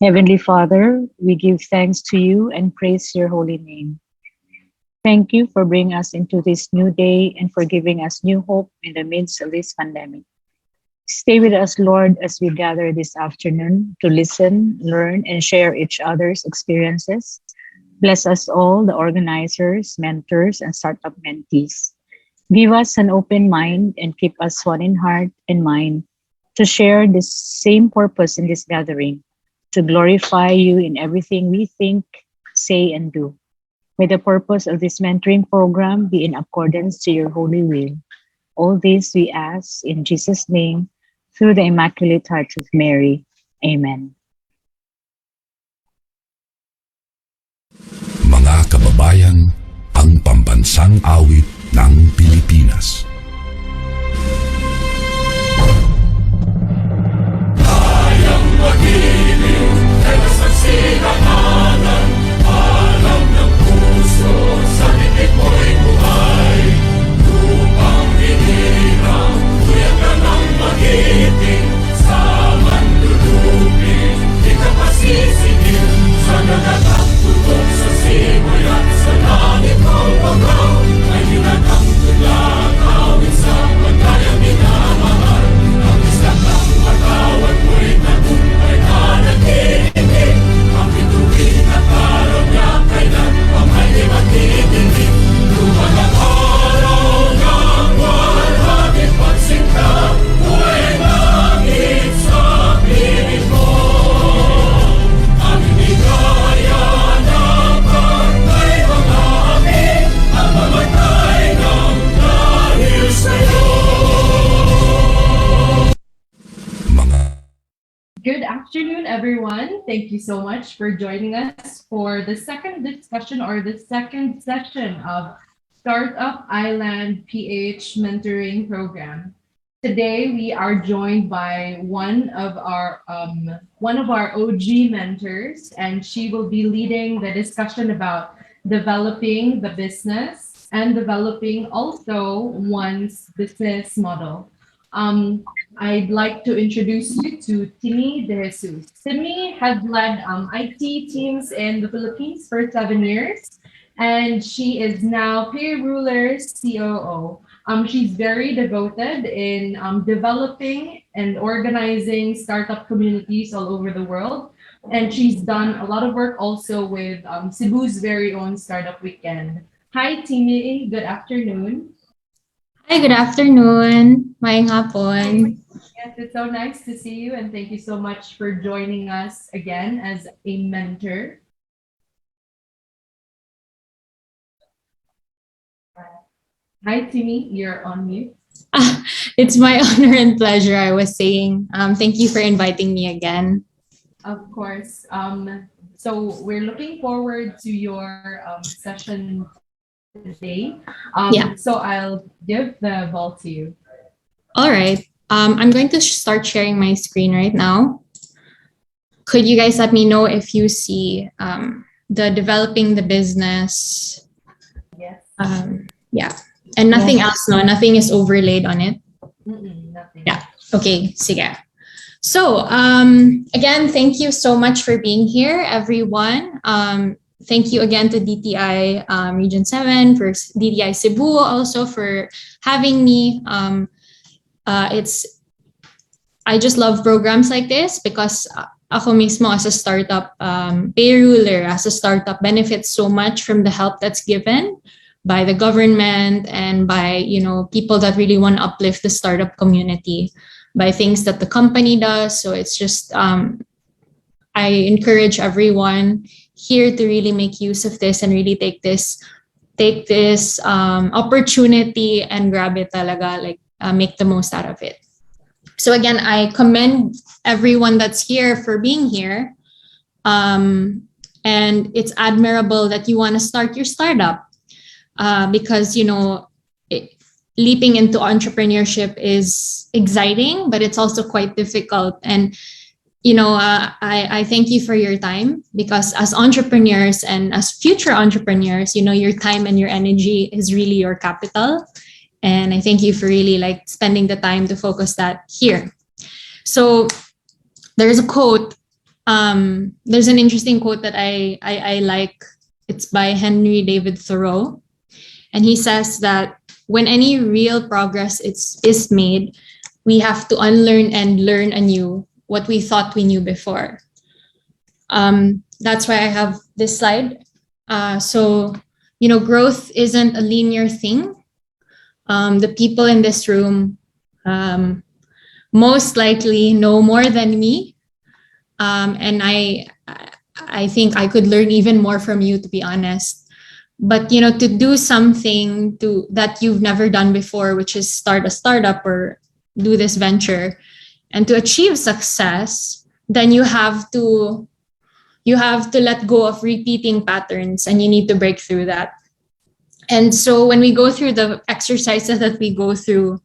Heavenly Father, we give thanks to you and praise your holy name. Thank you for bringing us into this new day and for giving us new hope in the midst of this pandemic. Stay with us, Lord, as we gather this afternoon to listen, learn, and share each other's experiences. Bless us all, the organizers, mentors, and startup mentees. Give us an open mind and keep us one in heart and mind to share this same purpose in this gathering, to glorify you in everything we think, say, and do. May the purpose of this mentoring program be in accordance to your holy will. All this we ask in Jesus' name, through the Immaculate Heart of Mary. Amen. Mga kababayan, ang pambansang awit ng Pilipinas. Kayang magiliw, pero sa sinakalan, alam ng puso, sa titik mo'y buhay. Lupang hinirang, tuyag ka ng magiting, sa manlulupin, di ka pasisingil, sa nagtatagputok sa simoy at sa langit ng pagaw, ay hinatang tulang awit sa pagkayang minamahal. Ang isang ng matawad mo'y tagumpay na nag-iinit, ang bituin at araw niya kailan pang ay di matitigil. Lumang ang araw ng walhati pagsinta, buhay langit sa piling mo. Ang hindi kaya na pagkay mga amin, ang mamatay ng dahil sa'yo. Mga Good afternoon, everyone. Thank you so much for joining us for the second discussion or the second session of Startup Island PH Mentoring Program. Today, we are joined by one of our OG mentors, and she will be leading the discussion about developing the business and developing also one's business model. I'd like to introduce you to Timmy De Jesus. Timmy has led IT teams in the Philippines for 7 years, and she is now Payruler's COO. She's very devoted in developing and organizing startup communities all over the world, and she's done a lot of work also with Cebu's very own Startup Weekend. Hi, Timmy. Good afternoon. Hi, good afternoon. Maayong hapon. Yes, it's so nice to see you, and thank you so much for joining us again as a mentor. Hi, Timmy, you're on mute. It's my honor and pleasure, I was saying. Thank you for inviting me again. Of course. So we're looking forward to your session today. Yeah. So I'll give the ball to you. All right. I'm going to start sharing my screen right now. Could you guys let me know if you see the developing the business? Yes. Yeah. And nothing else, no? Nothing is overlaid on it? Nothing. Yeah. Okay, sige. So, again, thank you so much for being here, everyone. Thank you again to DTI Region 7, for DTI Cebu also for having me. I just love programs like this because ako mismo as a startup payroller, as a startup benefits so much from the help that's given by the government and by people that really want to uplift the startup community by things that the company does. So it's just I encourage everyone here to really make use of this and really take this opportunity and grab it talaga, like make the most out of it. So again, I commend everyone that's here for being here. And it's admirable that you want to start your startup because, leaping into entrepreneurship is exciting, but it's also quite difficult. And, I thank you for your time because as entrepreneurs and as future entrepreneurs, your time and your energy is really your capital. And I thank you for really spending the time to focus that here. So there's a quote There's an interesting quote that I like. It's by Henry David Thoreau. And he says that when any real progress is made, we have to unlearn and learn anew what we thought we knew before. That's why I have this slide. So, growth isn't a linear thing. The people in this room most likely know more than me. And I think I could learn even more from you, to be honest. But to do something that you've never done before, which is start a startup or do this venture, and to achieve success, then you have to let go of repeating patterns, and you need to break through that. And so when we go through the exercises that we go through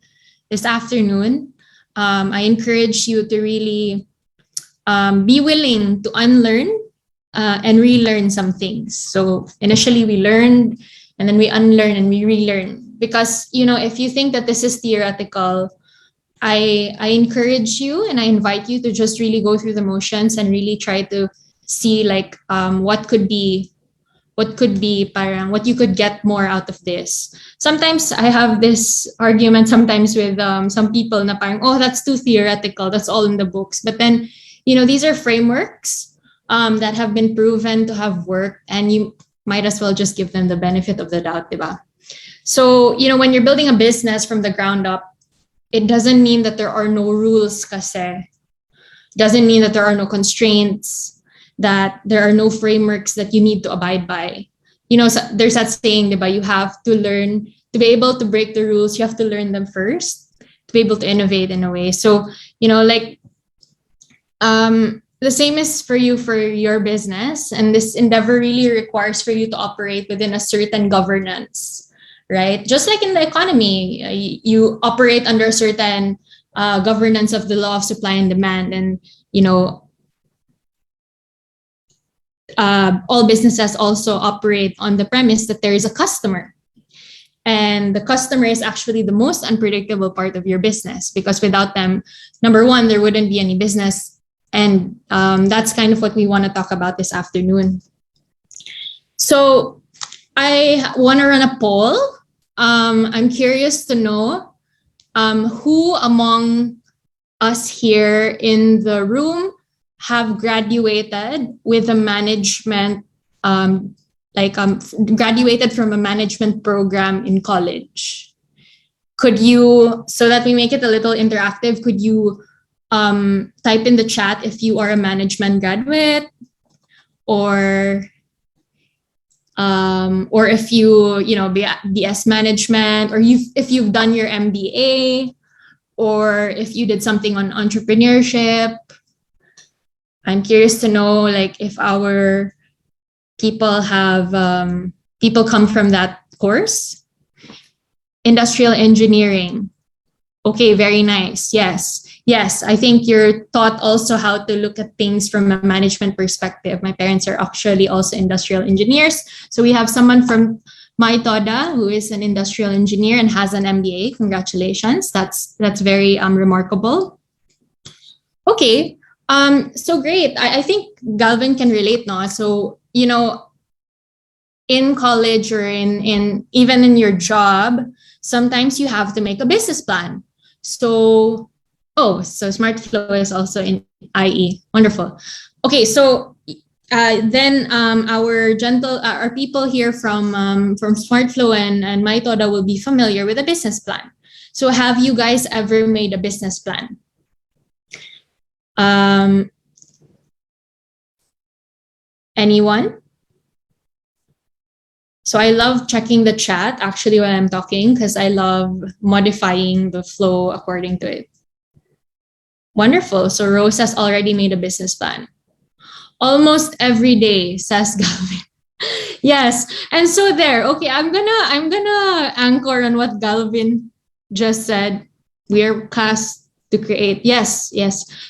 this afternoon, I encourage you to really be willing to unlearn and relearn some things. So initially we learned, and then we unlearn and we relearn. Because, if you think that this is theoretical, I encourage you and I invite you to just really go through the motions and really try to see what you could get more out of this. Sometimes I have this argument sometimes with some people na parang, oh, that's too theoretical, that's all in the books. But then, these are frameworks that have been proven to have worked, and you might as well just give them the benefit of the doubt, diba? So, when you're building a business from the ground up, it doesn't mean that there are no rules kasi. Doesn't mean that there are no constraints, that there are no frameworks that you need to abide by. So there's that saying, diba? You have to learn to be able to break the rules. You have to learn them first to be able to innovate in a way. So, the same is for you for your business. And this endeavor really requires for you to operate within a certain governance, right? Just like in the economy, you operate under a certain governance of the law of supply and demand. And, all businesses also operate on the premise that there is a customer. And the customer is actually the most unpredictable part of your business, because without them, number one, there wouldn't be any business. And that's kind of what we want to talk about this afternoon. So I want to run a poll. I'm curious to know who among us here in the room have graduated with a management, graduated from a management program in college. Could you, so that we make it a little interactive, could you type in the chat if you are a management graduate, or if you BS management, or if you've done your MBA, or if you did something on entrepreneurship. I'm curious to know if our people have people come from that course. Industrial engineering. Okay, very nice. Yes, I think you're taught also how to look at things from a management perspective. My parents are actually also industrial engineers. So we have someone from my Toda who is an industrial engineer and has an MBA. Congratulations. That's very remarkable. Okay, so great. I think Galvin can relate now. So, in college or in even in your job, sometimes you have to make a business plan. So SmartFlow is also in IE. Wonderful. Okay, so then our people here from SmartFlow and my Toda will be familiar with a business plan. So have you guys ever made a business plan? Anyone? So I love checking the chat actually when I'm talking, because I love modifying the flow according to it. Wonderful. So Rose has already made a business plan. Almost every day, says Galvin. Yes. And so there. Okay, I'm gonna anchor on what Galvin just said. We're cast to create. Yes.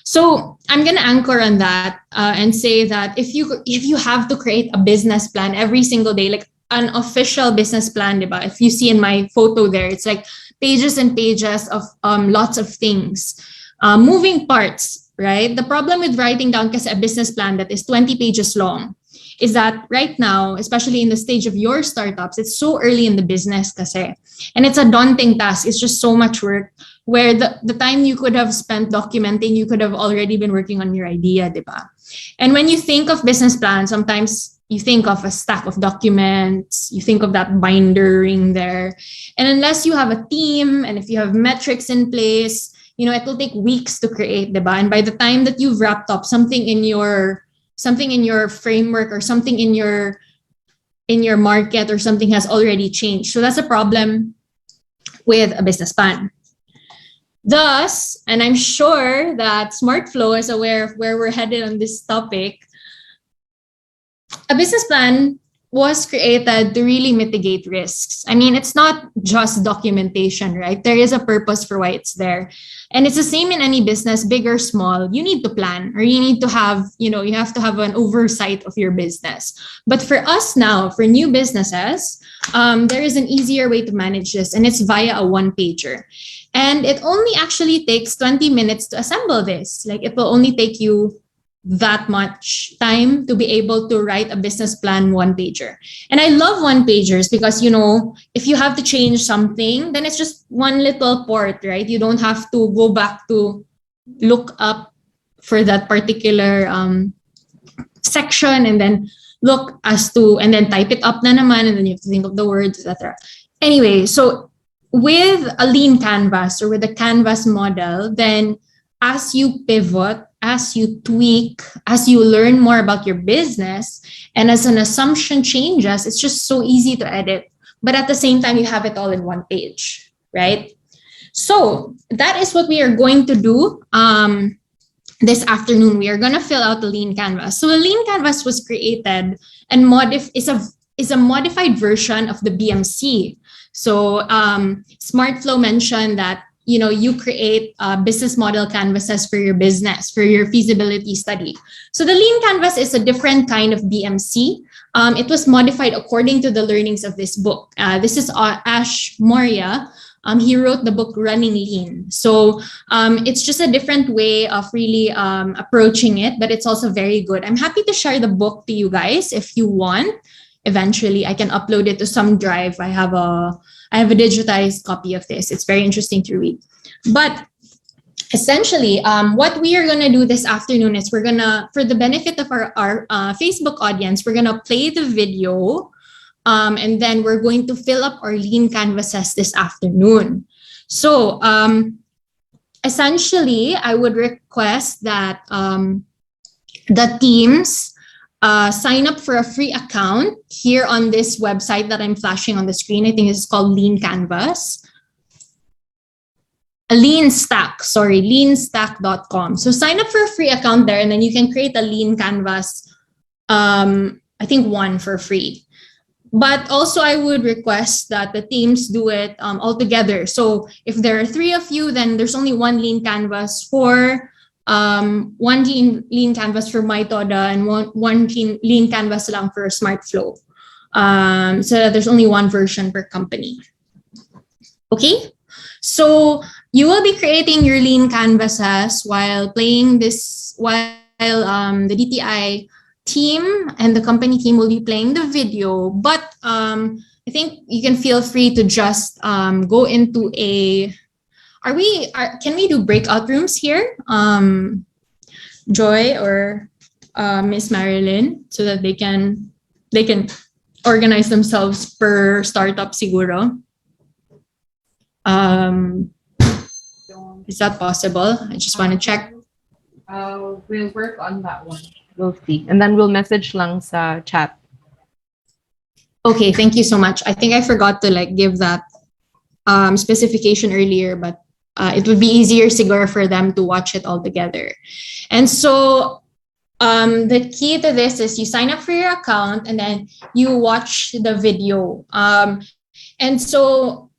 So I'm gonna anchor on that and say that if you have to create a business plan every single day, like an official business plan, diba? If you see in my photo there, it's like pages and pages of lots of things, moving parts. right? The problem with writing down kasi a business plan that is 20 pages long is that right now, especially in the stage of your startups, it's so early in the business kasi. And it's a daunting task. It's just so much work where the time you could have spent documenting, you could have already been working on your idea, diba? And when you think of business plan, sometimes you think of a stack of documents, you think of that binder ring there. And unless you have a team and if you have metrics in place, it will take weeks to create, diba? And by the time that you've wrapped up something in your framework or something in your market or something has already changed. So that's a problem with a business plan. Thus, and I'm sure that SmartFlow is aware of where we're headed on this topic, a business plan was created to really mitigate risks. I mean, it's not just documentation, right? There is a purpose for why it's there. And it's the same in any business, big or small. You need to plan, or you need to have, you have to have an oversight of your business. But for us now, for new businesses, there is an easier way to manage this, and it's via a one-pager. And it only actually takes 20 minutes to assemble this. Like, it will only take you that much time to be able to write a business plan one-pager. And I love one-pagers because, if you have to change something, then it's just one little port, right? You don't have to go back to look up for that particular section and then and then type it up na naman, and then you have to think of the words, etc. Anyway, so with a lean canvas or with a canvas model, then as you pivot, as you tweak, as you learn more about your business, and as an assumption changes, it's just so easy to edit. But at the same time, you have it all in one page, right? So that is what we are going to do this afternoon. We are going to fill out the lean canvas. So the lean canvas was created and is a modified version of the BMC. So SmartFlow mentioned that you create business model canvases for your business, for your feasibility study. So the lean canvas is a different kind of BMC. It was modified according to the learnings of this book. This is Ash Moria. He wrote the book Running Lean. So it's just a different way of really approaching it, but it's also very good. I'm happy to share the book to you guys if you want. Eventually, I can upload it to some drive. I have a digitized copy of this. It's very interesting to read. But essentially, what we are going to do this afternoon is we're going to, for the benefit of our Facebook audience, we're going to play the video and then we're going to fill up our lean canvases this afternoon. So essentially, I would request that the teams sign up for a free account here on this website that I'm flashing on the screen. I think it's called Lean Canvas. Leanstack.com. So sign up for a free account there, and then you can create a Lean Canvas, I think one for free. But also I would request that the teams do it all together. So if there are 3 of you, then there's only one Lean Canvas for one lean canvas for MyToda and one lean canvas lang for SmartFlow. So that there's only one version per company. Okay, so you will be creating your lean canvases while playing this, while the DTI team and the company team will be playing the video. But I think you can feel free to just go into a can we do breakout rooms here, Joy or Miss Marilyn, so that they can organize themselves per startup siguro? Is that possible? I just want to check. We'll work on that one. We'll see, and then we'll message lang sa chat. Okay, thank you so much. I think I forgot to give that specification earlier, but it would be easier siguro for them to watch it all together. And so the key to this is you sign up for your account and then you watch the video. And so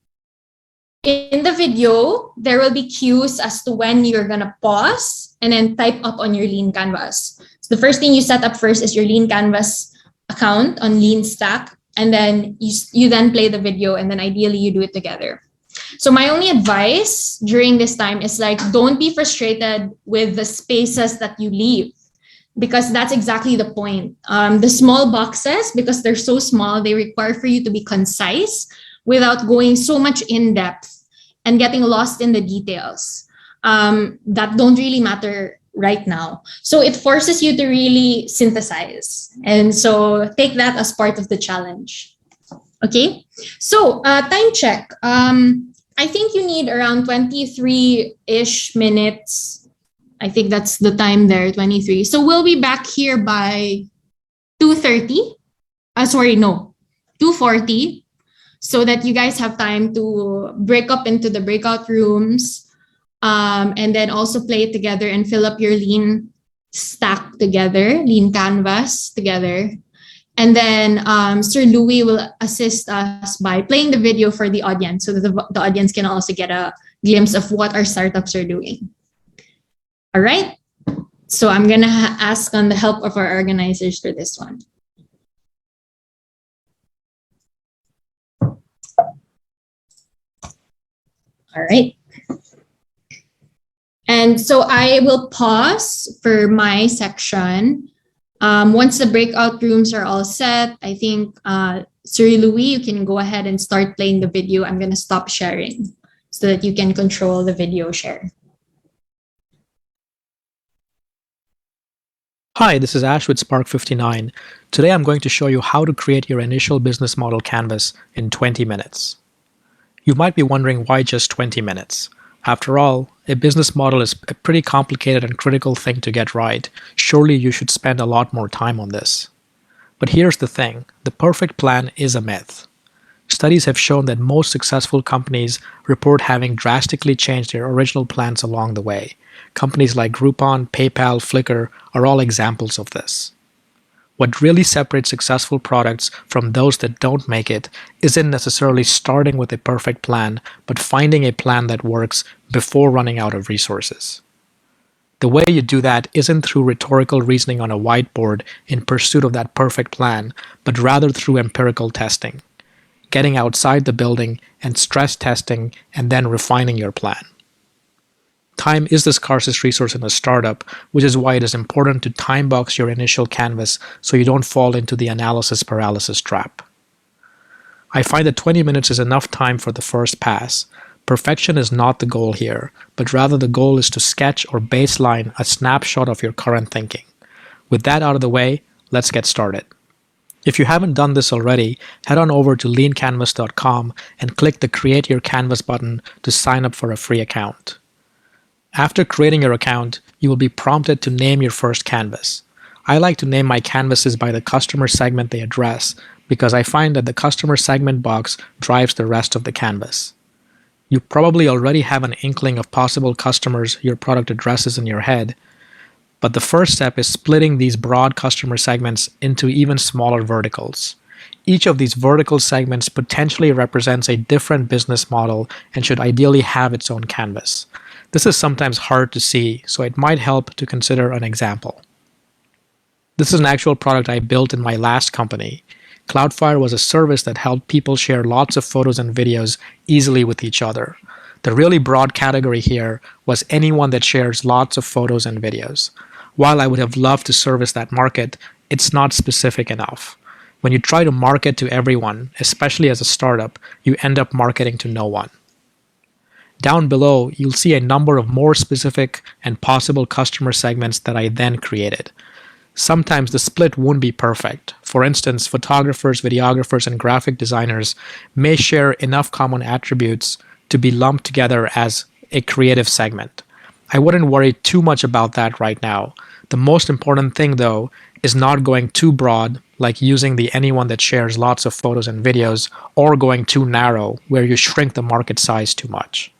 in the video, there will be cues as to when you're going to pause and then type up on your Lean Canvas. So the first thing you set up first is your Lean Canvas account on Lean Stack. And then you then play the video, and then ideally you do it together. So my only advice during this time is like, don't be frustrated with the spaces that you leave, because that's exactly the point. The small boxes, because they're so small, they require for you to be concise without going so much in depth and getting lost in the details that don't really matter right now. So it forces you to really synthesize. And so take that as part of the challenge. Okay, so time check. I think you need around 23-ish minutes. I think that's the time there, 23. So we'll be back here by 2:30. 2:40, so that you guys have time to break up into the breakout rooms, and then also play together and fill up your lean stack together, lean canvas together. And then Sir Louis will assist us by playing the video for the audience, so that the audience can also get a glimpse of what our startups are doing. All right. So I'm going to ask on the help of our organizers for this one. All right. And so I will pause for my section. Once the breakout rooms are all set, I think, Sir Louis, you can go ahead and start playing the video. I'm going to stop sharing so that you can control the video share. Hi, this is Ash with Spark59. Today I'm going to show you how to create your initial business model canvas in 20 minutes. You might be wondering why just 20 minutes. After all, a business model is a pretty complicated and critical thing to get right. Surely you should spend a lot more time on this. But here's the thing, the perfect plan is a myth. Studies have shown that most successful companies report having drastically changed their original plans along the way. Companies like Groupon, PayPal, Flickr are all examples of this. What really separates successful products from those that don't make it isn't necessarily starting with a perfect plan, but finding a plan that works before running out of resources. The way you do that isn't through rhetorical reasoning on a whiteboard in pursuit of that perfect plan, but rather through empirical testing, getting outside the building and stress testing and then refining your plan. Time is the scarcest resource in a startup, which is why it is important to time box your initial canvas so you don't fall into the analysis paralysis trap. I find that 20 minutes is enough time for the first pass. Perfection is not the goal here, but rather the goal is to sketch or baseline a snapshot of your current thinking. With that out of the way, let's get started. If you haven't done this already, head on over to leancanvas.com and click the Create Your Canvas button to sign up for a free account. After creating your account, you will be prompted to name your first canvas. I like to name my canvases by the customer segment they address because I find that the customer segment box drives the rest of the canvas. You probably already have an inkling of possible customers your product addresses in your head, but the first step is splitting these broad customer segments into even smaller verticals. Each of these vertical segments potentially represents a different business model and should ideally have its own canvas. This is sometimes hard to see, so it might help to consider an example. This is an actual product I built in my last company. Cloudflare was a service that helped people share lots of photos and videos easily with each other. The really broad category here was anyone that shares lots of photos and videos. While I would have loved to service that market, it's not specific enough. When you try to market to everyone, especially as a startup, you end up marketing to no one. Down below, you'll see a number of more specific and possible customer segments that I then created. Sometimes the split won't be perfect. For instance, photographers, videographers, and graphic designers may share enough common attributes to be lumped together as a creative segment. I wouldn't worry too much about that right now. The most important thing, though, is not going too broad, like using the anyone that shares lots of photos and videos, or going too narrow, where you shrink the market size too much.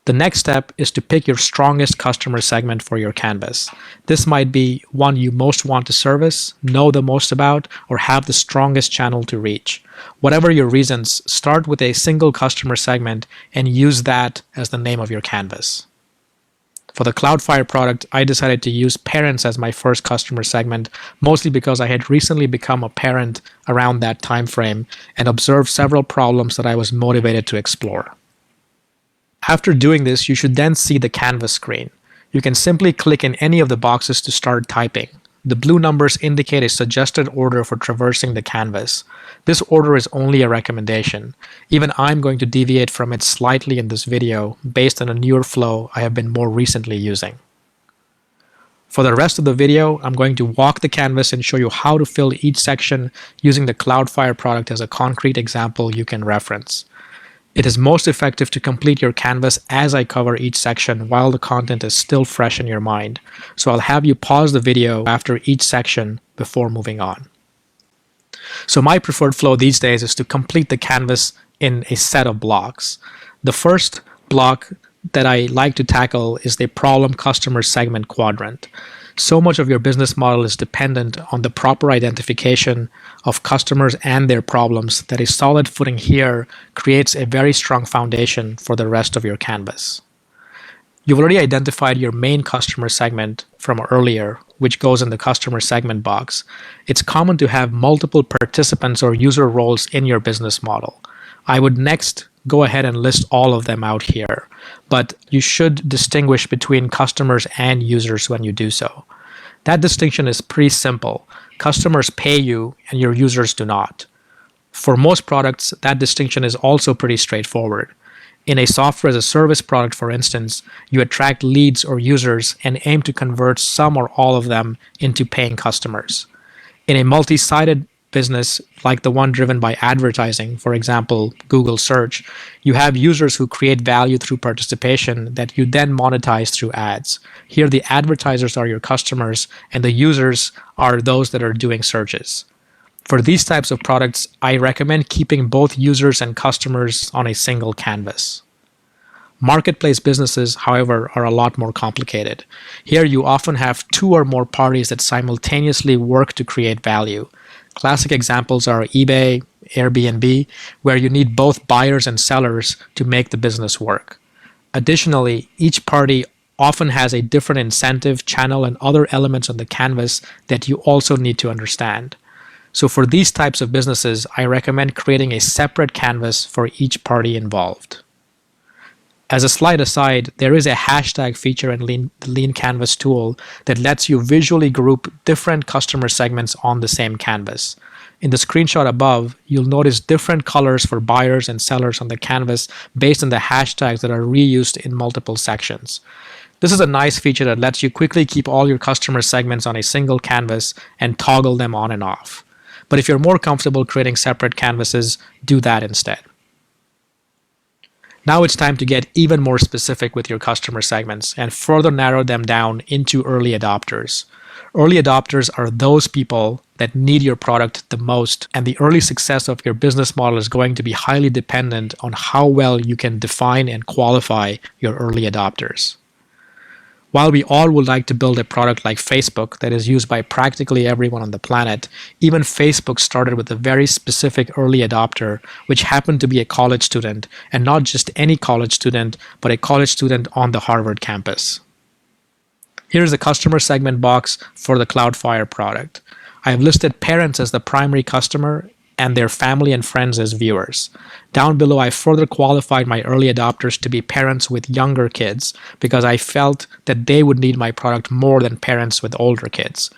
The next step is to pick your strongest customer segment for your canvas. This might be one you most want to service, know the most about, or have the strongest channel to reach. Whatever your reasons, start with a single customer segment and use that as the name of your canvas. For the Cloudflare product, I decided to use parents as my first customer segment, mostly because I had recently become a parent around that time frame and observed several problems that I was motivated to explore. After doing this, you should then see the Canvas screen. You can simply click in any of the boxes to start typing. The blue numbers indicate a suggested order for traversing the canvas. This order is only a recommendation. Even I'm going to deviate from it slightly in this video based on a newer flow I have been more recently using. For the rest of the video, I'm going to walk the canvas and show you how to fill each section using the Cloudflare product as a concrete example you can reference. It is most effective to complete your canvas as I cover each section while the content is still fresh in your mind. So I'll have you pause the video after each section before moving on. So my preferred flow these days is to complete the canvas in a set of blocks. The first block that I like to tackle is the problem customer segment quadrant. So much of your business model is dependent on the proper identification of customers and their problems that a solid footing here creates a very strong foundation for the rest of your canvas. You've already identified your main customer segment from earlier, which goes in the customer segment box. It's common to have multiple participants or user roles in your business model. I would next go ahead and list all of them out here, but you should distinguish between customers and users when you do so. That distinction is pretty simple. Customers pay you and your users do not. For most products, that distinction is also pretty straightforward. In a software as a service product, for instance, you attract leads or users and aim to convert some or all of them into paying customers. In a multi-sided business like the one driven by advertising, for example, Google search, you have users who create value through participation that you then monetize through ads. Here, the advertisers are your customers and the users are those that are doing searches. For these types of products, I recommend keeping both users and customers on a single canvas. Marketplace businesses, however, are a lot more complicated. Here, you often have two or more parties that simultaneously work to create value. Classic examples are eBay, Airbnb, where you need both buyers and sellers to make the business work. Additionally, each party often has a different incentive, channel, and other elements on the canvas that you also need to understand. So for these types of businesses, I recommend creating a separate canvas for each party involved. As a slight aside, there is a hashtag feature in the Lean Canvas tool that lets you visually group different customer segments on the same canvas. In the screenshot above, you'll notice different colors for buyers and sellers on the canvas based on the hashtags that are reused in multiple sections. This is a nice feature that lets you quickly keep all your customer segments on a single canvas and toggle them on and off. But if you're more comfortable creating separate canvases, do that instead. Now it's time to get even more specific with your customer segments and further narrow them down into early adopters. Early adopters are those people that need your product the most, and the early success of your business model is going to be highly dependent on how well you can define and qualify your early adopters. While we all would like to build a product like Facebook that is used by practically everyone on the planet, even Facebook started with a very specific early adopter, which happened to be a college student, and not just any college student, but a college student on the Harvard campus. Here's the customer segment box for the Cloudflare product. I have listed parents as the primary customer and their family and friends as viewers. Down below, I further qualified my early adopters to be parents with younger kids because I felt that they would need my product more than parents with older kids.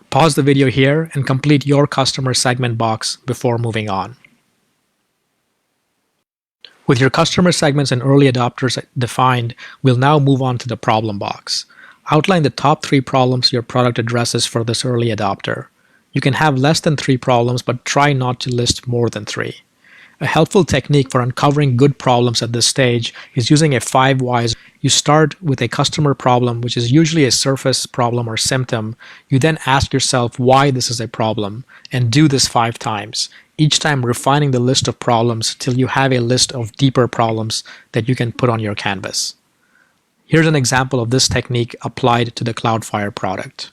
Pause the video here and complete your customer segment box before moving on. With your customer segments and early adopters defined, we'll now move on to the problem box. Outline the top 3 problems your product addresses for this early adopter. You can have less than 3 problems, but try not to list more than 3. A helpful technique for uncovering good problems at this stage is using a 5 whys. You start with a customer problem, which is usually a surface problem or symptom. You then ask yourself why this is a problem, and do this 5 times, each time refining the list of problems till you have a list of deeper problems that you can put on your canvas. Here's an example of this technique applied to the Cloudflare product.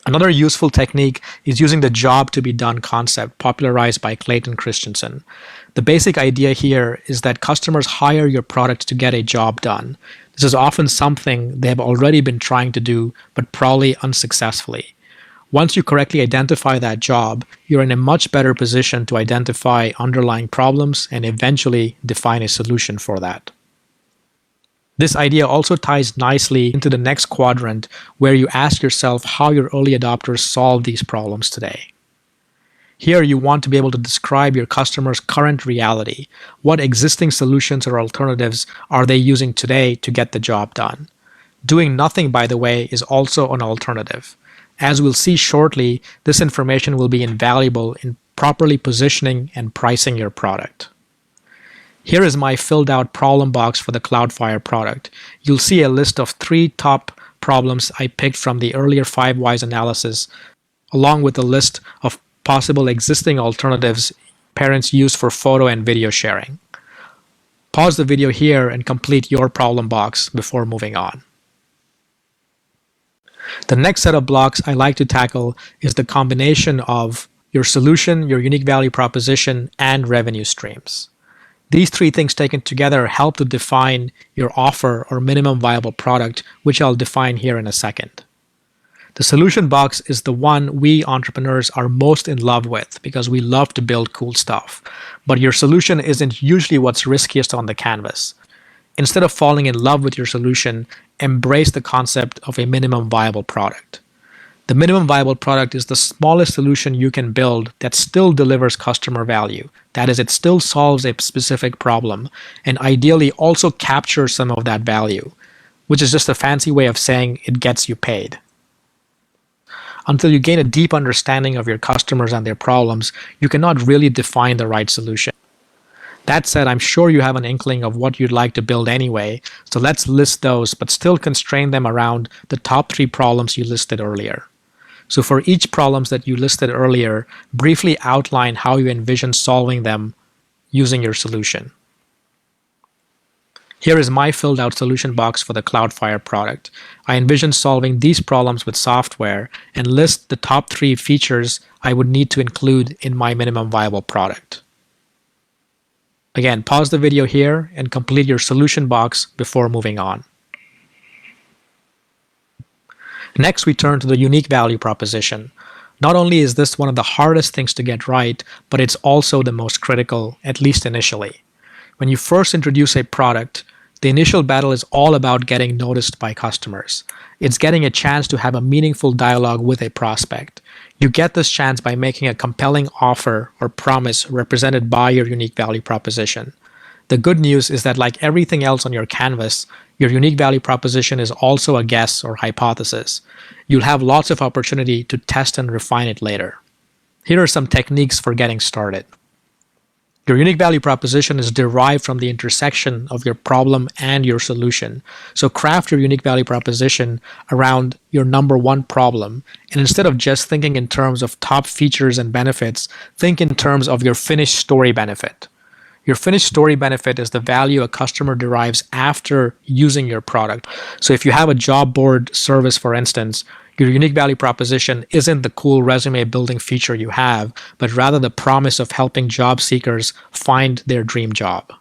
Another useful technique is using the job to be done concept popularized by Clayton Christensen. The basic idea here is that customers hire your product to get a job done. This is often something they have already been trying to do, but probably unsuccessfully. Once you correctly identify that job, you're in a much better position to identify underlying problems and eventually define a solution for that. This idea also ties nicely into the next quadrant, where you ask yourself how your early adopters solve these problems today. Here you want to be able to describe your customer's current reality. What existing solutions or alternatives are they using today to get the job done? Doing nothing, by the way, is also an alternative. As we'll see shortly, this information will be invaluable in properly positioning and pricing your product. Here is my filled out problem box for the Cloudflare product. You'll see a list of 3 top problems I picked from the earlier 5 whys analysis, along with a list of possible existing alternatives parents use for photo and video sharing. Pause the video here and complete your problem box before moving on. The next set of blocks I like to tackle is the combination of your solution, your unique value proposition, and revenue streams. These 3 things taken together help to define your offer or minimum viable product, which I'll define here in a second. The solution box is the one we entrepreneurs are most in love with because we love to build cool stuff. But your solution isn't usually what's riskiest on the canvas. Instead of falling in love with your solution, embrace the concept of a minimum viable product. The minimum viable product is the smallest solution you can build that still delivers customer value. That is, it still solves a specific problem and ideally also captures some of that value, which is just a fancy way of saying it gets you paid. Until you gain a deep understanding of your customers and their problems, you cannot really define the right solution. That said, I'm sure you have an inkling of what you'd like to build anyway, so let's list those, but still constrain them around the top 3 problems you listed earlier. So for each problems that you listed earlier, briefly outline how you envision solving them using your solution. Here is my filled out solution box for the Cloudflare product. I envision solving these problems with software and list the top 3 features I would need to include in my minimum viable product. Again, pause the video here and complete your solution box before moving on. Next, we turn to the unique value proposition. Not only is this one of the hardest things to get right, but it's also the most critical, at least initially. When you first introduce a product, the initial battle is all about getting noticed by customers. It's getting a chance to have a meaningful dialogue with a prospect. You get this chance by making a compelling offer or promise represented by your unique value proposition. The good news is that, like everything else on your canvas, your unique value proposition is also a guess or hypothesis. You'll have lots of opportunity to test and refine it later. Here are some techniques for getting started. Your unique value proposition is derived from the intersection of your problem and your solution. So craft your unique value proposition around your number 1 problem. And instead of just thinking in terms of top features and benefits, think in terms of your finished story benefit. Your finished story benefit is the value a customer derives after using your product. So if you have a job board service, for instance, your unique value proposition isn't the cool resume building feature you have, but rather the promise of helping job seekers find their dream job.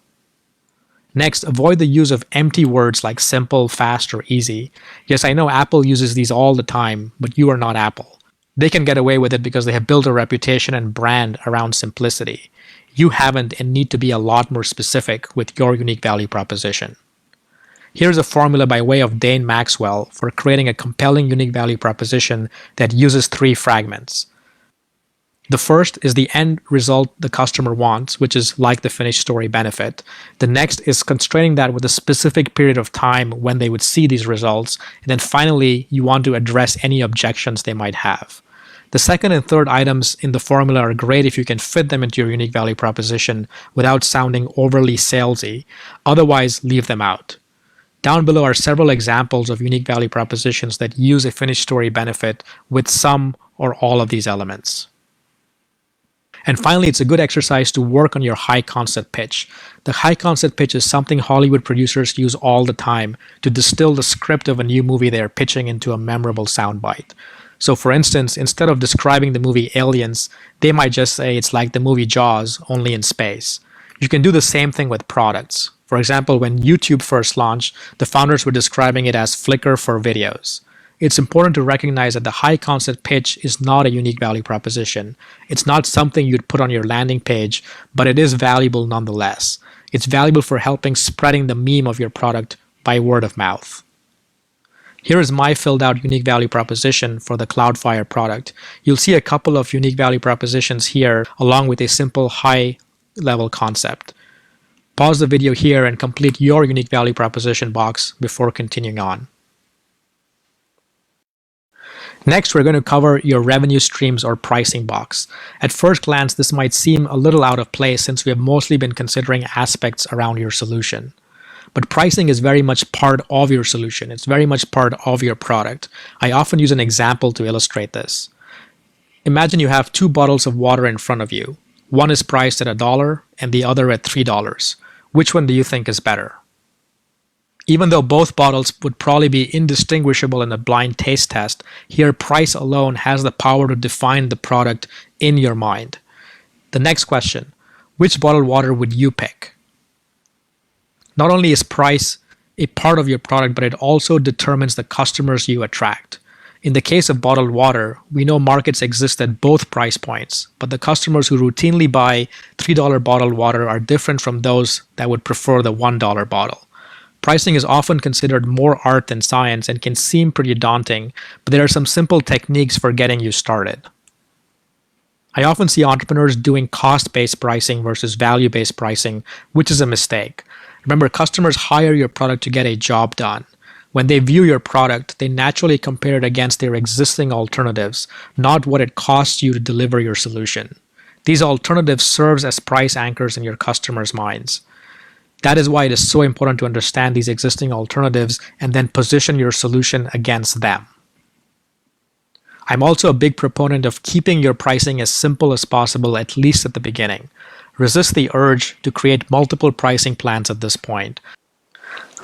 Next, avoid the use of empty words like simple, fast, or easy. Yes, I know Apple uses these all the time, but you are not Apple. They can get away with it because they have built a reputation and brand around simplicity. You haven't and need to be a lot more specific with your unique value proposition. Here's a formula by way of Dane Maxwell for creating a compelling unique value proposition that uses 3 fragments. The first is the end result the customer wants, which is like the finished story benefit. The next is constraining that with a specific period of time when they would see these results. And then finally, you want to address any objections they might have. The second and third items in the formula are great if you can fit them into your unique value proposition without sounding overly salesy. Otherwise, leave them out. Down below are several examples of unique value propositions that use a finished story benefit with some or all of these elements. And finally, it's a good exercise to work on your high concept pitch. The high concept pitch is something Hollywood producers use all the time to distill the script of a new movie they are pitching into a memorable soundbite. So for instance, instead of describing the movie Aliens, they might just say it's like the movie Jaws, only in space. You can do the same thing with products. For example, when YouTube first launched, the founders were describing it as Flickr for videos. It's important to recognize that the high concept pitch is not a unique value proposition. It's not something you'd put on your landing page, but it is valuable nonetheless. It's valuable for helping spreading the meme of your product by word of mouth. Here is my filled out unique value proposition for the Cloudflare product. You'll see a couple of unique value propositions here along with a simple high level concept. Pause the video here and complete your unique value proposition box before continuing on. Next, we're going to cover your revenue streams or pricing box. At first glance, this might seem a little out of place since we have mostly been considering aspects around your solution. But pricing is very much part of your solution. It's very much part of your product. I often use an example to illustrate this. Imagine you have two bottles of water in front of you. One is priced at $1 and the other at $3. Which one do you think is better? Even though both bottles would probably be indistinguishable in a blind taste test, here price alone has the power to define the product in your mind. The next question, which bottled water would you pick? Not only is price a part of your product, but it also determines the customers you attract. In the case of bottled water, we know markets exist at both price points, but the customers who routinely buy $3 bottled water are different from those that would prefer the $1 bottle. Pricing is often considered more art than science and can seem pretty daunting, but there are some simple techniques for getting you started. I often see entrepreneurs doing cost-based pricing versus value-based pricing, which is a mistake. Remember, customers hire your product to get a job done. When they view your product, they naturally compare it against their existing alternatives, not what it costs you to deliver your solution. These alternatives serve as price anchors in your customers' minds. That is why it is so important to understand these existing alternatives and then position your solution against them. I'm also a big proponent of keeping your pricing as simple as possible, at least at the beginning. Resist the urge to create multiple pricing plans at this point.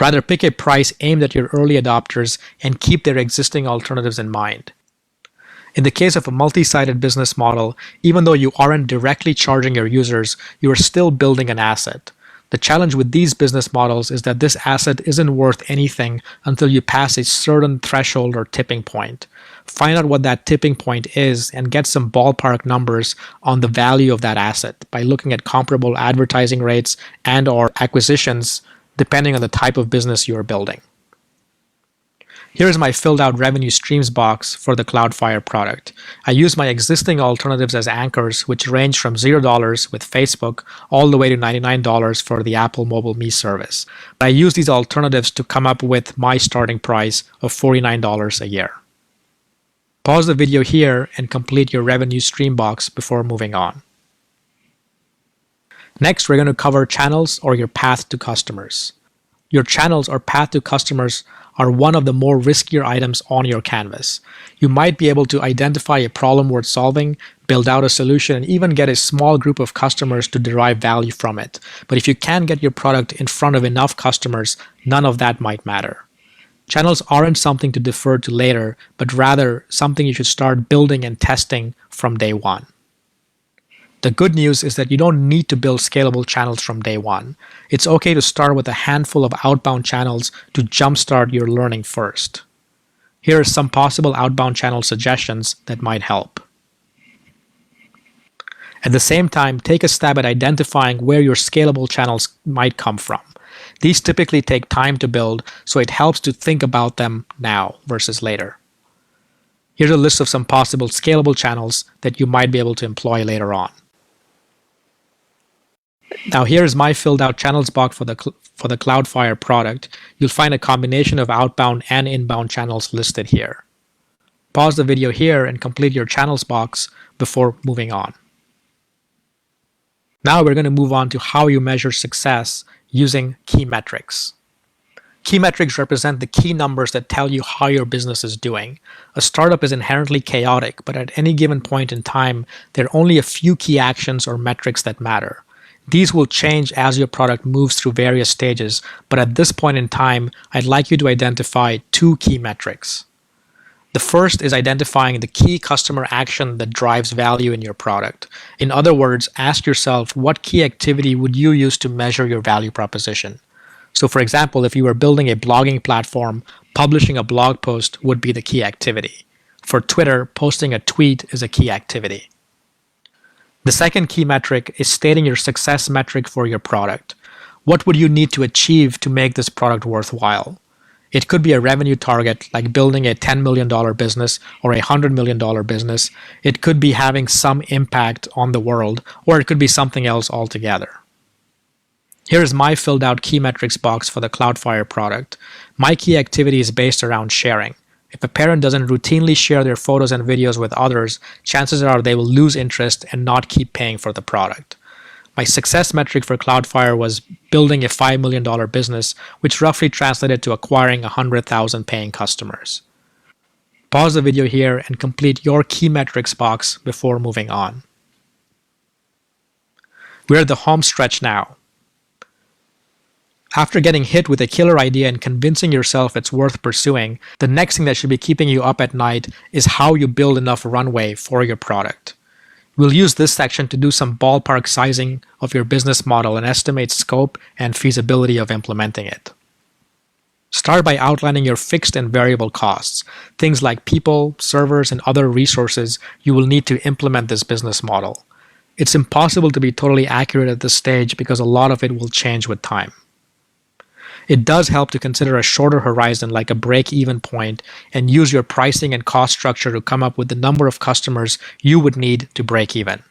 Rather, pick a price aimed at your early adopters and keep their existing alternatives in mind. In the case of a multi-sided business model, even though you aren't directly charging your users, you are still building an asset. The challenge with these business models is that this asset isn't worth anything until you pass a certain threshold or tipping point. Find out what that tipping point is and get some ballpark numbers on the value of that asset by looking at comparable advertising rates and/or acquisitions depending on the type of business you are building. Here is my filled out revenue streams box for the Cloudflare product. I use my existing alternatives as anchors, which range from $0 with Facebook all the way to $99 for the Apple Mobile Me service. But I use these alternatives to come up with my starting price of $49 a year. Pause the video here and complete your revenue stream box before moving on. Next, we're going to cover channels or your path to customers. Your channels or path to customers are one of the more riskier items on your canvas. You might be able to identify a problem worth solving, build out a solution, and even get a small group of customers to derive value from it. But if you can't get your product in front of enough customers, none of that might matter. Channels aren't something to defer to later, but rather something you should start building and testing from day one. The good news is that you don't need to build scalable channels from day one. It's okay to start with a handful of outbound channels to jumpstart your learning first. Here are some possible outbound channel suggestions that might help. At the same time, take a stab at identifying where your scalable channels might come from. These typically take time to build, so it helps to think about them now versus later. Here's a list of some possible scalable channels that you might be able to employ later on. Now here's my filled out channels box for the Cloudflare product. You'll find a combination of outbound and inbound channels listed here. Pause the video here and complete your channels box before moving on. Now we're going to move on to how you measure success using key metrics. Key metrics represent the key numbers that tell you how your business is doing. A startup is inherently chaotic, but at any given point in time, there are only a few key actions or metrics that matter. These will change as your product moves through various stages, but at this point in time, I'd like you to identify two key metrics. The first is identifying the key customer action that drives value in your product. In other words, ask yourself, what key activity would you use to measure your value proposition? So for example, if you were building a blogging platform, publishing a blog post would be the key activity. For Twitter, posting a tweet is a key activity. The second key metric is stating your success metric for your product. What would you need to achieve to make this product worthwhile? It could be a revenue target, like building a $10 million business or a $100 million business. It could be having some impact on the world, or it could be something else altogether. Here is my filled out key metrics box for the Cloudflare product. My key activity is based around sharing. If a parent doesn't routinely share their photos and videos with others, chances are they will lose interest and not keep paying for the product. My success metric for Cloudflare was building a $5 million business, which roughly translated to acquiring 100,000 paying customers. Pause the video here and complete your key metrics box before moving on. We're at the home stretch now. After getting hit with a killer idea and convincing yourself it's worth pursuing, the next thing that should be keeping you up at night is how you build enough runway for your product. We'll use this section to do some ballpark sizing of your business model and estimate scope and feasibility of implementing it. Start by outlining your fixed and variable costs, things like people, servers, and other resources you will need to implement this business model. It's impossible to be totally accurate at this stage because a lot of it will change with time. It does help to consider a shorter horizon like a break-even point and use your pricing and cost structure to come up with the number of customers you would need to break even.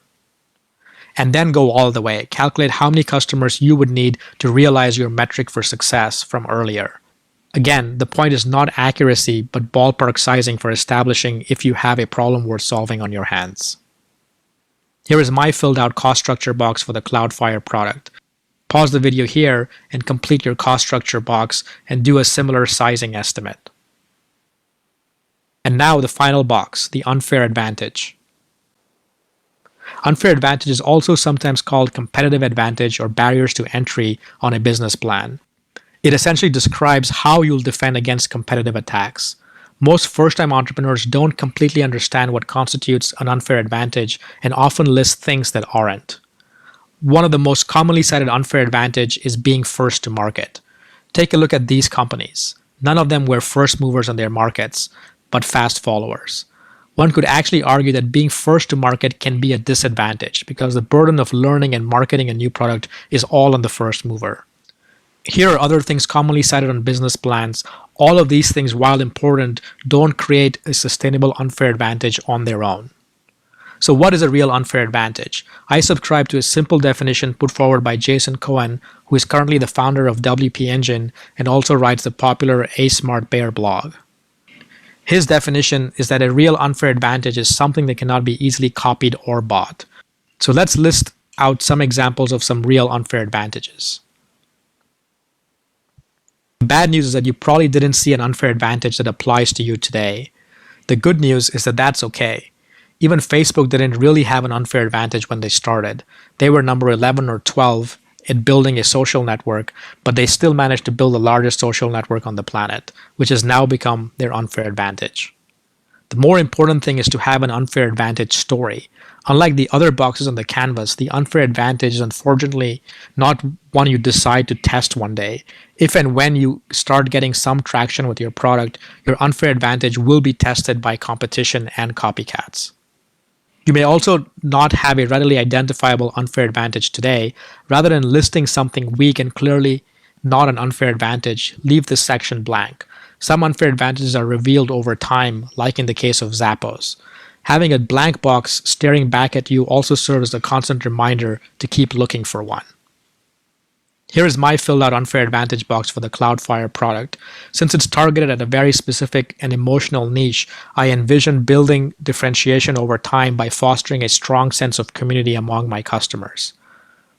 And then go all the way. Calculate how many customers you would need to realize your metric for success from earlier. Again, the point is not accuracy, but ballpark sizing for establishing if you have a problem worth solving on your hands. Here is my filled out cost structure box for the Cloudflare product. Pause the video here and complete your cost structure box and do a similar sizing estimate. And now the final box, the unfair advantage. Unfair advantage is also sometimes called competitive advantage or barriers to entry on a business plan. It essentially describes how you'll defend against competitive attacks. Most first-time entrepreneurs don't completely understand what constitutes an unfair advantage and often list things that aren't. One of the most commonly cited unfair advantage is being first to market. Take a look at these companies. None of them were first movers in their markets, but fast followers. One could actually argue that being first to market can be a disadvantage because the burden of learning and marketing a new product is all on the first mover. Here are other things commonly cited on business plans. All of these things, while important, don't create a sustainable unfair advantage on their own. So what is a real unfair advantage? I subscribe to a simple definition put forward by Jason Cohen, who is currently the founder of WP Engine and also writes the popular A Smart Bear blog. His definition is that a real unfair advantage is something that cannot be easily copied or bought. So let's list out some examples of some real unfair advantages. The bad news is that you probably didn't see an unfair advantage that applies to you today. The good news is that that's okay. Even Facebook didn't really have an unfair advantage when they started. They were number 11 or 12 in building a social network, but they still managed to build the largest social network on the planet, which has now become their unfair advantage. The more important thing is to have an unfair advantage story. Unlike the other boxes on the canvas, the unfair advantage is unfortunately not one you decide to test one day. If and when you start getting some traction with your product, your unfair advantage will be tested by competition and copycats. You may also not have a readily identifiable unfair advantage today. Rather than listing something weak and clearly not an unfair advantage, leave this section blank. Some unfair advantages are revealed over time, like in the case of Zappos. Having a blank box staring back at you also serves as a constant reminder to keep looking for one. Here is my filled out unfair advantage box for the Cloudflare product. Since it's targeted at a very specific and emotional niche, I envision building differentiation over time by fostering a strong sense of community among my customers.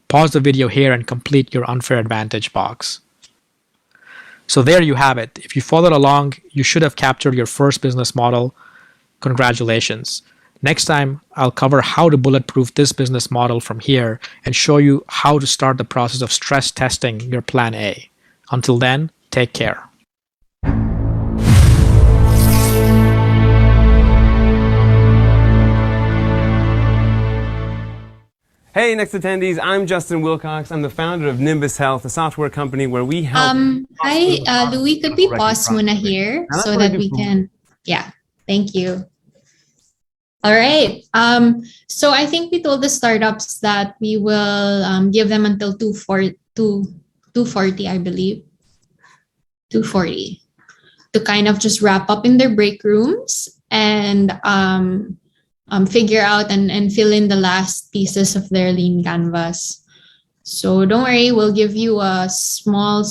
Pause the video here and complete your unfair advantage box. So there you have it. If you followed along, you should have captured your first business model. Congratulations. Next time, I'll cover how to bulletproof this business model from here and show you how to start the process of stress testing your plan A. Until then, take care. Hey, next attendees, I'm Justin Wilcox. I'm the founder of Nimbus Health, a software company where we help. Hi, Louis, could we pause muna here Now, that's so what I that do we for- can, yeah, thank you. All right. So I think we told the startups that we will give them until 2:40, I believe. 2:40 to kind of just wrap up in their break rooms and figure out and fill in the last pieces of their lean canvas. So don't worry, we'll give you a small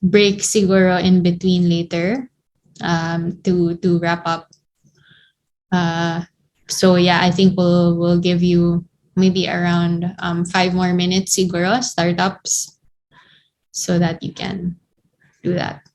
break siguro in between later to wrap up. So yeah, I think we'll give you maybe around 5 more minutes siguro, startups, so that you can do that.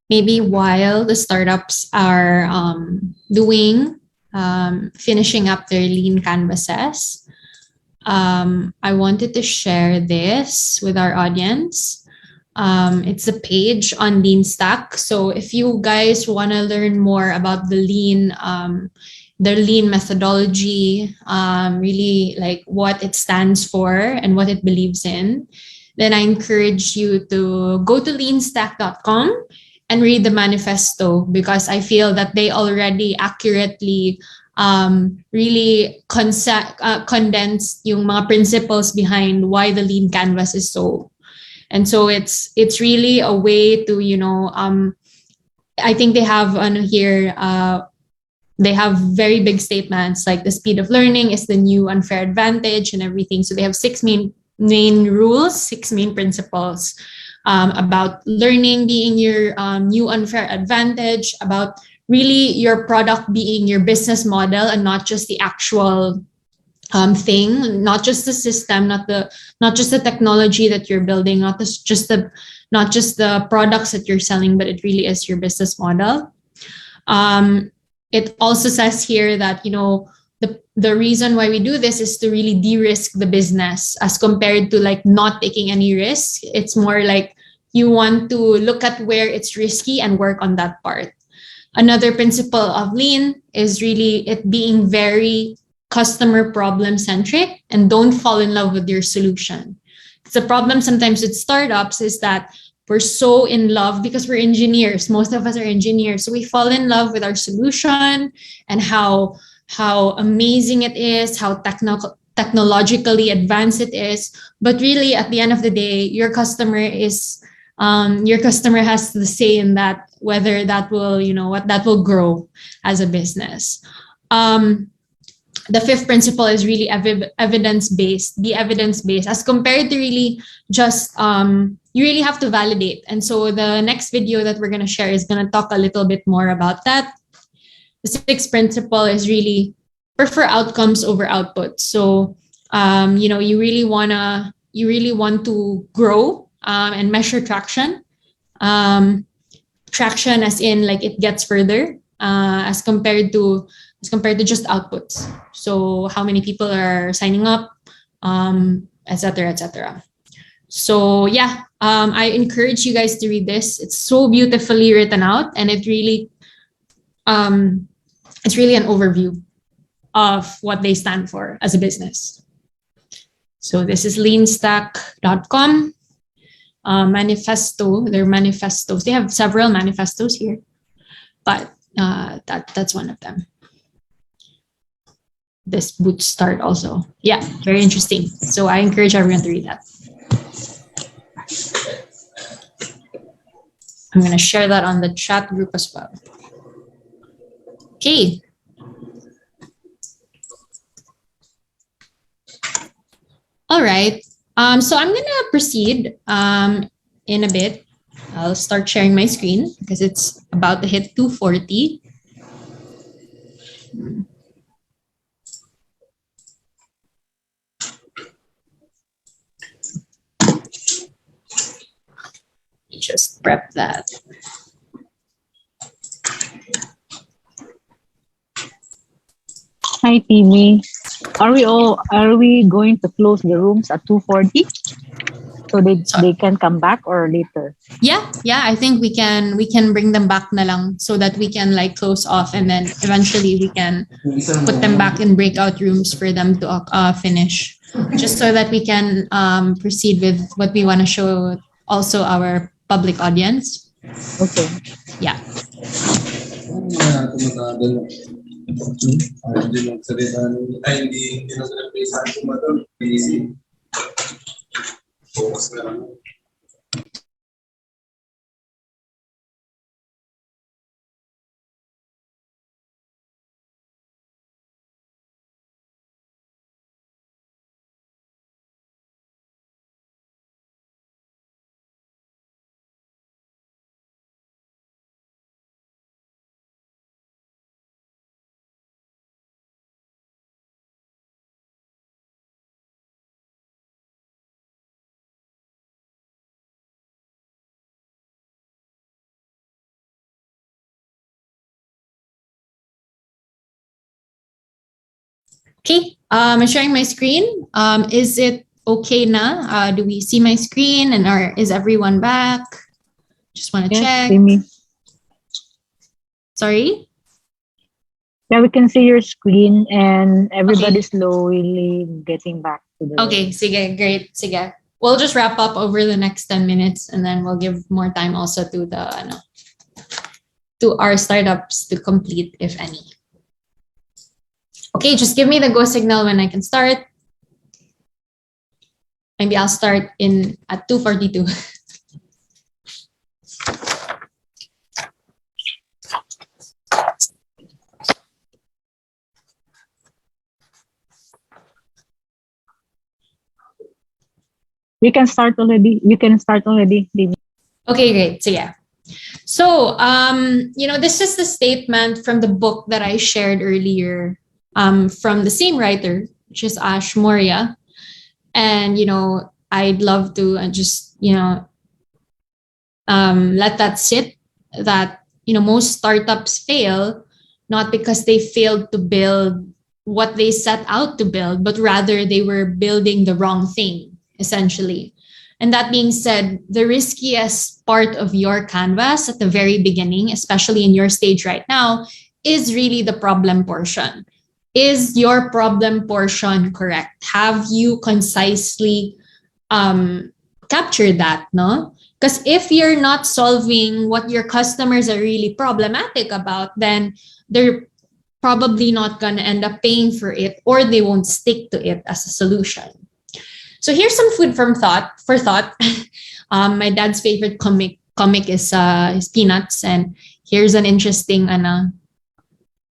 Maybe while the startups are finishing up their lean canvases, I wanted to share this with our audience. It's a page on Lean Stack. So if you guys want to learn more about the lean methodology, really like what it stands for and what it believes in, then I encourage you to go to leanstack.com and read the manifesto, because I feel that they already accurately really condensed yung mga principles behind why the lean canvas is so. And so it's really a way to, I think they have on here, they have very big statements like the speed of learning is the new unfair advantage and everything. So they have 6 main rules, 6 main principles about learning being your new unfair advantage, about really your product being your business model and not just the actual thing, not just the system, not just the technology that you're building, not just the products that you're selling, but it really is your business model. It also says here that the reason why we do this is to really de-risk the business as compared to like not taking any risk. It's more like you want to look at where it's risky and work on that part. Another principle of lean is really it being very customer problem centric, and don't fall in love with your solution. The problem sometimes with startups is that we're so in love because we're engineers. Most of us are engineers. So we fall in love with our solution and how amazing it is, how technologically advanced it is. But really, at the end of the day, your customer has the say in that, whether that will, that will grow as a business. The 5th principle is really evidence-based. Be evidence-based as compared to really just, you really have to validate. And so the next video that we're going to share is going to talk a little bit more about that. The 6th principle is really prefer outcomes over output. So, you really want to grow and measure traction. Traction as in like it gets further as compared to just outputs. So how many people are signing up, etc., etc. So yeah, I encourage you guys to read this. It's so beautifully written out, and it's really an overview of what they stand for as a business. So this is leanstack.com. Manifesto, their manifestos. They have several manifestos here, but that's one of them. This boot start also. Yeah, very interesting. So I encourage everyone to read that. I'm going to share that on the chat group as well. Okay. All right. So I'm going to proceed in a bit. I'll start sharing my screen because it's about to hit 2:40. Just prep that. Hi, Timmy. Are we going to close the rooms at 2:40 so they can come back or later? Yeah, I think we can bring them back na lang so that we can like close off, and then eventually we can put them back in breakout rooms for them to finish, just so that we can proceed with what we want to show also our public audience. Okay. Yeah. Okay, I'm sharing my screen. Is it okay na? Do we see my screen, and is everyone back? Just want to check. Timmy. Sorry? Yeah, we can see your screen and everybody's slowly getting back to the Okay, sige, great. Sige. We'll just wrap up over the next 10 minutes, and then we'll give more time also to to our startups to complete, if any. Okay, just give me the go signal when I can start. Maybe I'll start at 2:42. You can start already. Timmy. Okay, great. So yeah. So, this is the statement from the book that I shared earlier from the same writer, which is Ash Moria. And, I'd love to just, let that sit, that, most startups fail, not because they failed to build what they set out to build, but rather they were building the wrong thing, essentially. And that being said, the riskiest part of your canvas at the very beginning, especially in your stage right now, is really the problem portion. Is your problem portion correct? Have you concisely captured that, no? Because if you're not solving what your customers are really problematic about, then they're probably not going to end up paying for it, or they won't stick to it as a solution. So here's some food for thought. My dad's favorite comic is Peanuts, and here's an interesting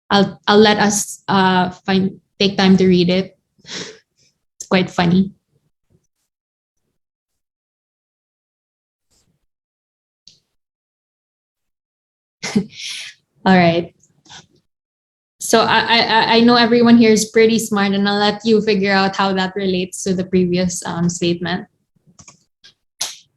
I'll let us take time to read it. It's quite funny. All right. So I know everyone here is pretty smart, and I'll let you figure out how that relates to the previous statement.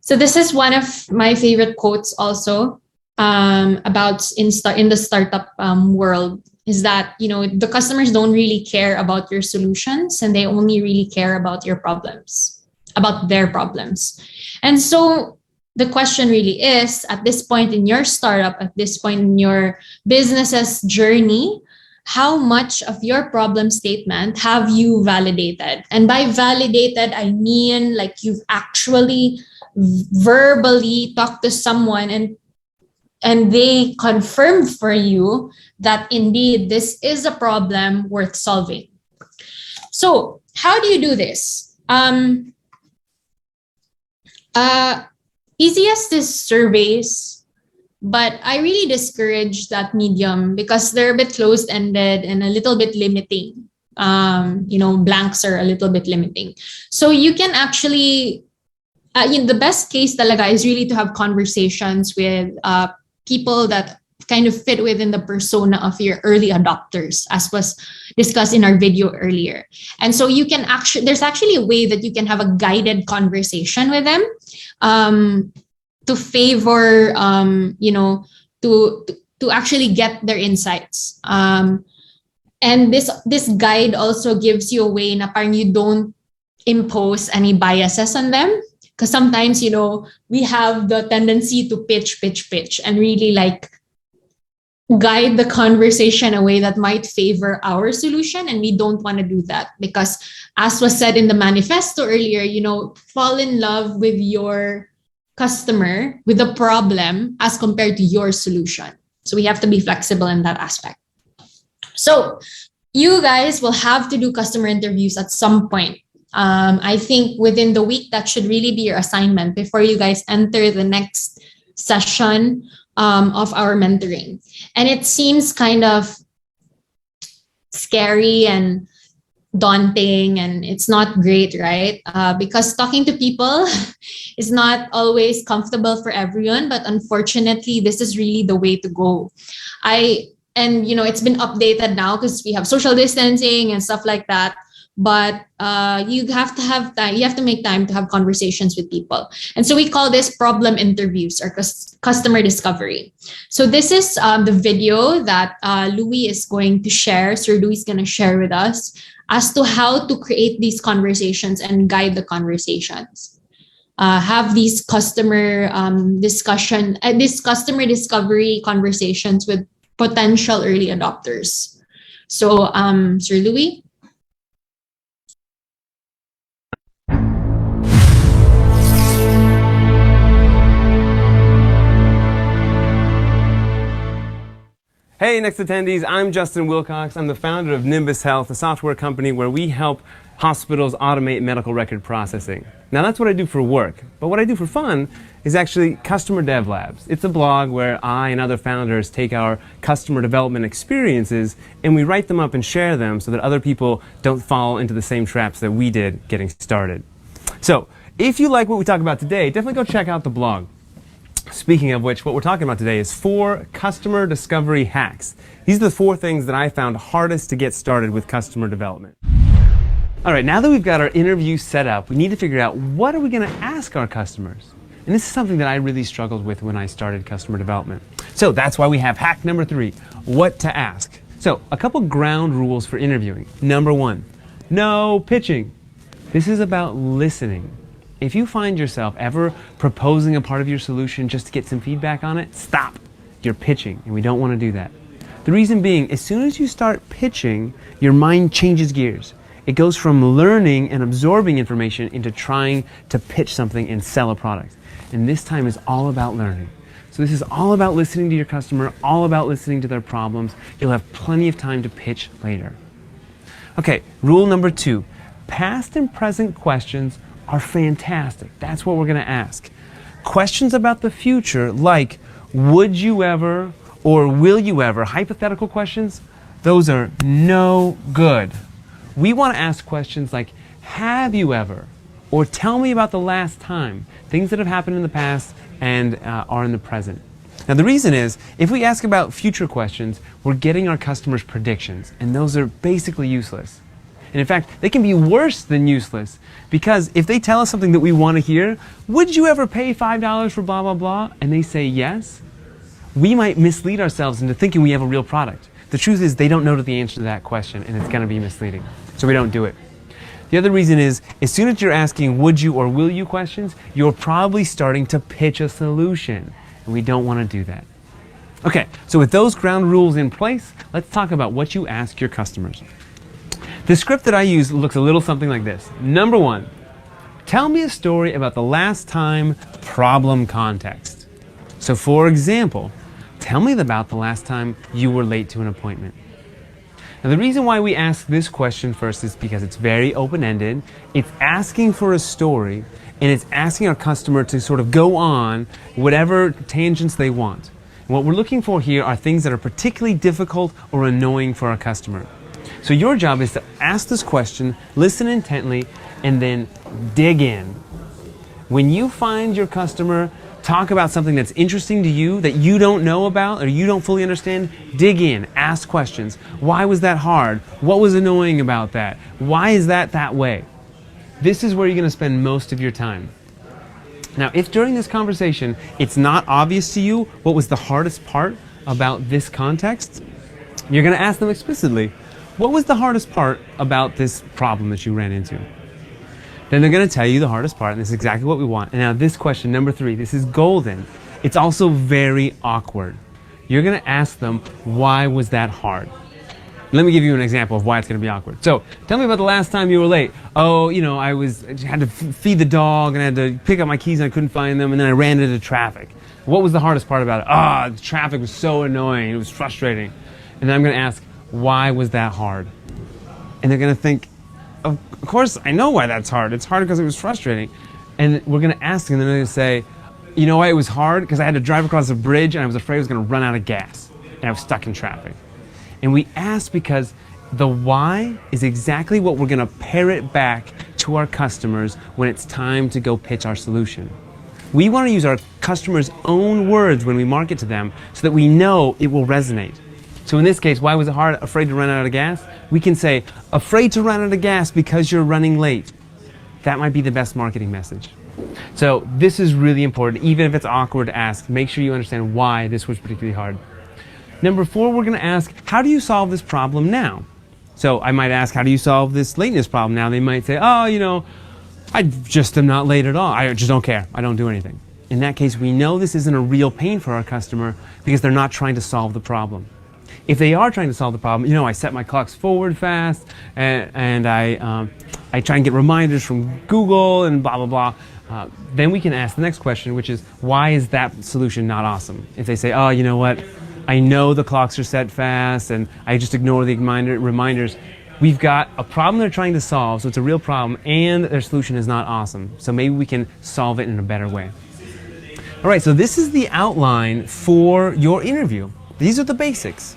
So this is one of my favorite quotes also about in the startup world, is that, the customers don't really care about your solutions, and they only really care about their problems. And so the question really is, at this point in your startup, at this point in your business's journey, how much of your problem statement have you validated? And by validated, I mean like you've actually verbally talked to someone and they confirmed for you that indeed this is a problem worth solving. So how do you do this? Easiest is surveys. But I really discourage that medium because they're a bit closed-ended and a little bit limiting. Blanks are a little bit limiting. So you can actually, the best case talaga is really to have conversations with people that kind of fit within the persona of your early adopters, as was discussed in our video earlier. And so you can there's actually a way that you can have a guided conversation with them to favor, to actually get their insights. And this guide also gives you a way na parang you don't impose any biases on them. Because sometimes, we have the tendency to pitch, and really guide the conversation a way that might favor our solution. And we don't want to do that because, as was said in the manifesto earlier, fall in love with your customer, with the problem as compared to your solution. So we have to be flexible in that aspect. So you guys will have to do customer interviews at some point. I think within the week, that should really be your assignment before you guys enter the next session of our mentoring. And it seems kind of scary and daunting, and it's not great, right? Because talking to people is not always comfortable for everyone, but unfortunately, this is really the way to go. It's been updated now because we have social distancing and stuff like that. But you have to have time. You have to make time to have conversations with people. And so we call this problem interviews or customer discovery. So this is the video that Louis is going to share. Sir Louis is going to share with us as to how to create these conversations and guide the conversations. Have these customer customer discovery conversations with potential early adopters. So, Sir Louis. Hey, next attendees, I'm Justin Wilcox. I'm the founder of Nimbus Health, a software company where we help hospitals automate medical record processing. Now, that's what I do for work, but what I do for fun is actually Customer Dev Labs. It's a blog where I and other founders take our customer development experiences and we write them up and share them so that other people don't fall into the same traps that we did getting started. So, if you like what we talk about today, definitely go check out the blog. Speaking of which, what we're talking about today is 4 customer discovery hacks. These are the 4 things that I found hardest to get started with customer development. All right, now that we've got our interview set up, we need to figure out what are we going to ask our customers. And this is something that I really struggled with when I started customer development. So that's why we have hack number 3, what to ask. So a couple ground rules for interviewing. Number 1, no pitching. This is about listening. If you find yourself ever proposing a part of your solution just to get some feedback on it, stop. You're pitching, and we don't want to do that. The reason being, as soon as you start pitching, your mind changes gears. It goes from learning and absorbing information into trying to pitch something and sell a product. And this time is all about learning. So this is all about listening to your customer, all about listening to their problems. You'll have plenty of time to pitch later. Okay, rule number 2, past and present questions are fantastic. That's what we're going to ask. Questions about the future like, would you ever or will you ever, hypothetical questions, those are no good. We want to ask questions like, have you ever, or tell me about the last time, things that have happened in the past and are in the present. Now the reason is, if we ask about future questions, we're getting our customers' predictions, and those are basically useless. And in fact, they can be worse than useless, because if they tell us something that we want to hear, would you ever pay $5 for blah, blah, blah, and they say yes, we might mislead ourselves into thinking we have a real product. The truth is they don't know the answer to that question, and it's going to be misleading. So we don't do it. The other reason is, as soon as you're asking would you or will you questions, you're probably starting to pitch a solution, and we don't want to do that. Okay, so with those ground rules in place, let's talk about what you ask your customers. The script that I use looks a little something like this. Number 1, tell me a story about the last time problem context. So for example, tell me about the last time you were late to an appointment. Now the reason why we ask this question first is because it's very open-ended, it's asking for a story, and it's asking our customer to sort of go on whatever tangents they want. What we're looking for here are things that are particularly difficult or annoying for our customer. So your job is to ask this question, listen intently, and then dig in. When you find your customer talk about something that's interesting to you that you don't know about or you don't fully understand, dig in, ask questions. Why was that hard? What was annoying about that? Why is that way? This is where you're going to spend most of your time. Now, if during this conversation it's not obvious to you what was the hardest part about this context, you're going to ask them explicitly, what was the hardest part about this problem that you ran into? Then they're going to tell you the hardest part, and this is exactly what we want. And now this question, number 3, this is golden. It's also very awkward. You're going to ask them, why was that hard? Let me give you an example of why it's going to be awkward. So, tell me about the last time you were late. Oh, you know, I had to feed the dog and I had to pick up my keys and I couldn't find them and then I ran into traffic. What was the hardest part about it? The traffic was so annoying. It was frustrating. And then I'm going to ask, why was that hard? And they're going to think, of course, I know why that's hard. It's hard because it was frustrating. And we're going to ask them, and they're going to say, you know why it was hard? Because I had to drive across a bridge and I was afraid I was going to run out of gas. And I was stuck in traffic. And we ask because the why is exactly what we're going to parrot back to our customers when it's time to go pitch our solution. We want to use our customers' own words when we market to them so that we know it will resonate. So in this case, why was it hard? Afraid to run out of gas? We can say, afraid to run out of gas because you're running late. That might be the best marketing message. So this is really important. Even if it's awkward to ask, make sure you understand why this was particularly hard. Number 4, we're going to ask, how do you solve this problem now? So I might ask, how do you solve this lateness problem now? They might say, oh, you know, I just am not late at all. I just don't care. I don't do anything. In that case, we know this isn't a real pain for our customer because they're not trying to solve the problem. If they are trying to solve the problem, you know, I set my clocks forward fast and I try and get reminders from Google and blah, blah, blah. Then we can ask the next question, which is, why is that solution not awesome? If they say, oh, you know what? I know the clocks are set fast and I just ignore the reminders. We've got a problem they're trying to solve, so it's a real problem, and their solution is not awesome. So maybe we can solve it in a better way. All right, so this is the outline for your interview. These are the basics.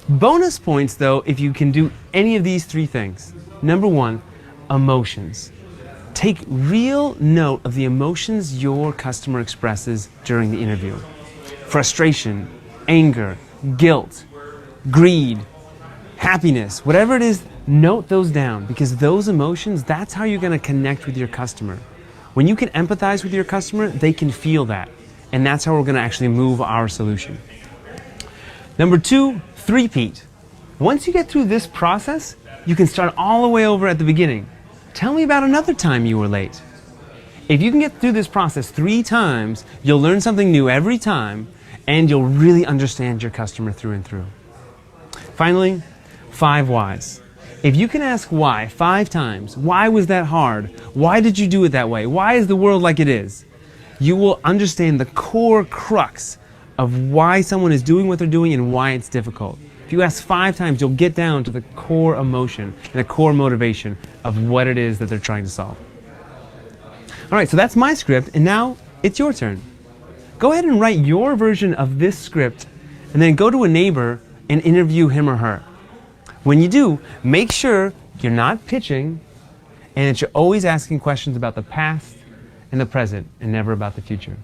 Bonus points, though, if you can do any of these 3 things. Number 1, emotions. Take real note of the emotions your customer expresses during the interview. Frustration, anger, guilt, greed, happiness, whatever it is, note those down because those emotions, that's how you're going to connect with your customer. When you can empathize with your customer, they can feel that. And that's how we're going to actually move our solution. Number 2, three-peat. Once you get through this process, you can start all the way over at the beginning. Tell me about another time you were late. If you can get through this process 3 times, you'll learn something new every time, and you'll really understand your customer through and through. Finally, 5 whys. If you can ask why 5 times, why was that hard? Why did you do it that way? Why is the world like it is? You will understand the core crux of why someone is doing what they're doing and why it's difficult. If you ask 5 times, you'll get down to the core emotion and the core motivation of what it is that they're trying to solve. All right, so that's my script, and now it's your turn. Go ahead and write your version of this script and then go to a neighbor and interview him or her. When you do, make sure you're not pitching and that you're always asking questions about the past and the present and never about the future.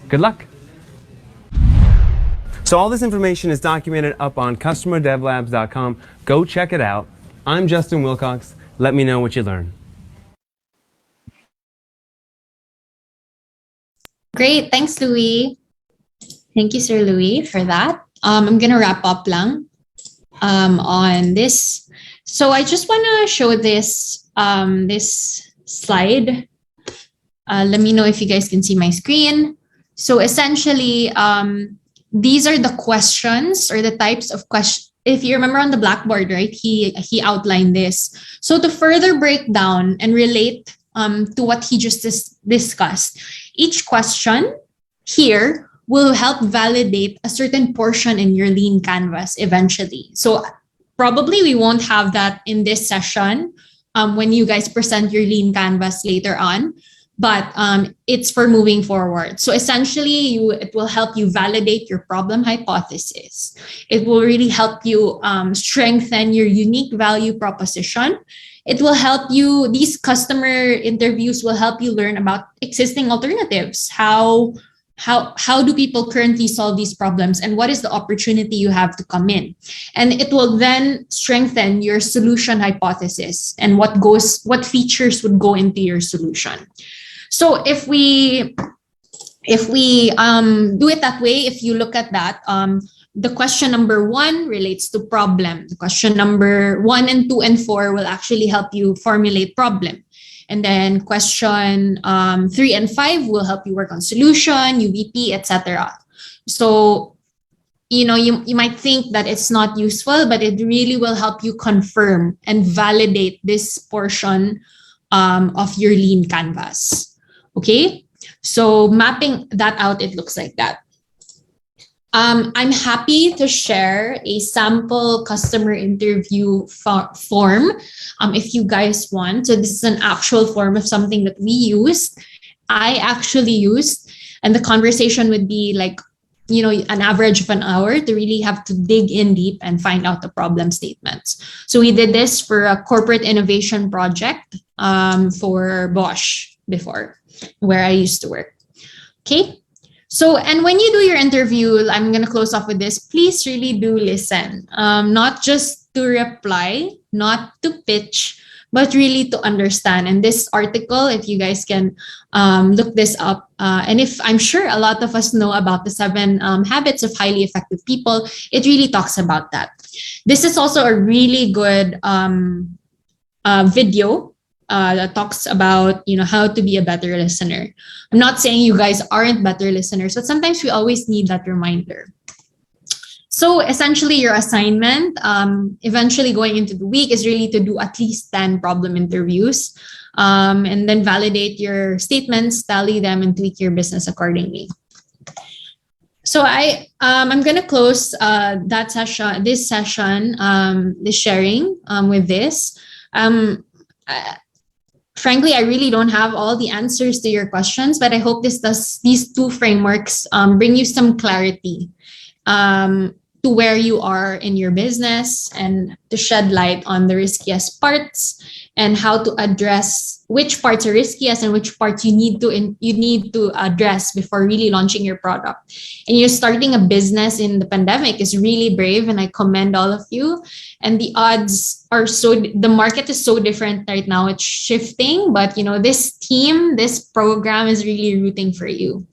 Good luck. So all this information is documented up on customerdevlabs.com. Go check it out. I'm Justin Wilcox. Let me know what you learned. Great. Thanks, Louis. Thank you, Sir Louis, for that. I'm going to wrap up lang on this. So I just want to show this, this slide. Let me know if you guys can see my screen. So essentially, these are the questions or the types of questions. If you remember on the blackboard, right, he outlined this. So to further break down and relate to what he just discussed, each question here will help validate a certain portion in your lean canvas eventually. So probably we won't have that in this session when you guys present your lean canvas later on. but it's for moving forward. So essentially, it will help you validate your problem hypothesis. It will really help you strengthen your unique value proposition. It will help you, these customer interviews will help you learn about existing alternatives. How do people currently solve these problems, and what is the opportunity you have to come in? And it will then strengthen your solution hypothesis and what features would go into your solution. So if we do it that way, if you look at that, the question number 1 relates to problem. The question number 1 and 2 and 4 will actually help you formulate problem. And then question 3 and 5 will help you work on solution, UVP, etc. So, you might think that it's not useful, but it really will help you confirm and validate this portion of your lean canvas. Okay, so mapping that out, it looks like that. I'm happy to share a sample customer interview form if you guys want. So this is an actual form of something that I actually used, and the conversation would be like, an average of an hour to really have to dig in deep and find out the problem statements. So we did this for a corporate innovation project for Bosch before, where I used to work. Okay. So, and when you do your interview, I'm going to close off with this. Please really do listen, not just to reply, not to pitch, but really to understand. And this article, if you guys can look this up, and if I'm sure a lot of us know about the 7 habits of highly effective people, it really talks about that. This is also a really good video that talks about, how to be a better listener. I'm not saying you guys aren't better listeners, but sometimes we always need that reminder. So essentially your assignment, eventually going into the week, is really to do at least 10 problem interviews, and then validate your statements, tally them, and tweak your business accordingly. So I'm going to close this sharing with this. Frankly, I really don't have all the answers to your questions, but I hope these 2 frameworks bring you some clarity to where you are in your business, and to shed light on the riskiest parts and how to address which parts are riskiest and which parts you need to address before really launching your product. And starting a business in the pandemic is really brave, and I commend all of you. And the odds are the market is so different right now. It's shifting, but this program is really rooting for you.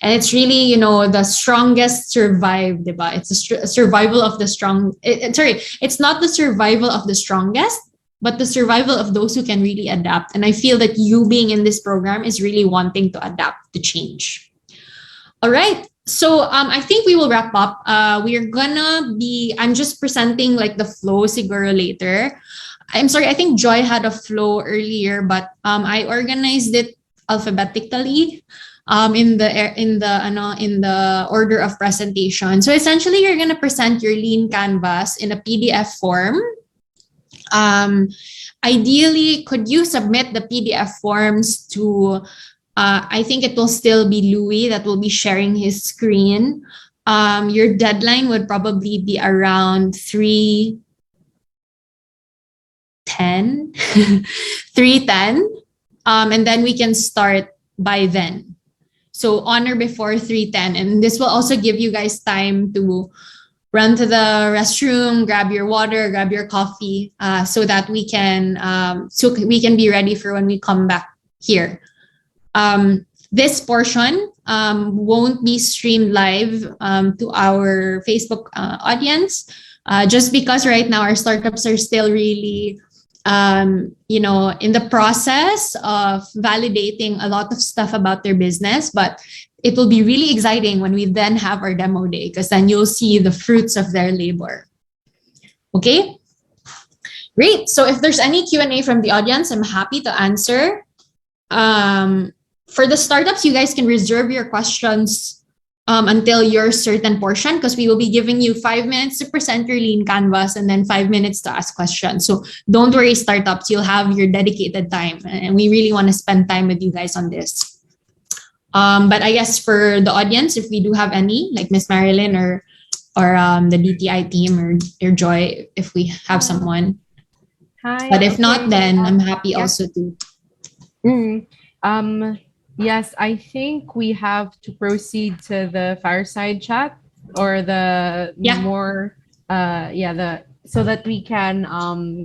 And it's really, the strongest survive, diba? It's a survival of the strong. It's not the survival of the strongest, but the survival of those who can really adapt. And I feel that you being in this program is really wanting to adapt to change. All right. So I think we will wrap up. I'm just presenting like the flow siguro later. I'm sorry, I think Joy had a flow earlier, but I organized it alphabetically in the order of presentation. So essentially, you're gonna present your lean canvas in a PDF form. Ideally, could you submit the PDF forms to, I think it will still be Louis that will be sharing his screen. Your deadline would probably be around 3:10, 3:10, and then we can start by then. So on or before 3:10, and this will also give you guys time to run to the restroom, grab your water, grab your coffee, so that we can be ready for when we come back here. This portion won't be streamed live to our Facebook audience, just because right now our startups are still really in the process of validating a lot of stuff about their business. But it will be really exciting when we then have our demo day, because then you'll see the fruits of their labor. Okay, great. So if there's any Q&A from the audience, I'm happy to answer. For the startups, you guys can reserve your questions until your certain portion, because we will be giving you 5 minutes to present your lean canvas and then 5 minutes to ask questions. So don't worry, startups, you'll have your dedicated time, and we really want to spend time with you guys on this. But I guess for the audience, if we do have any, like Miss Marilyn or the DTI team or Joy, if we have someone. Hi. But if not, then I'm happy yeah. also to. Yes, I think we have to proceed to the fireside chat or the more so that we can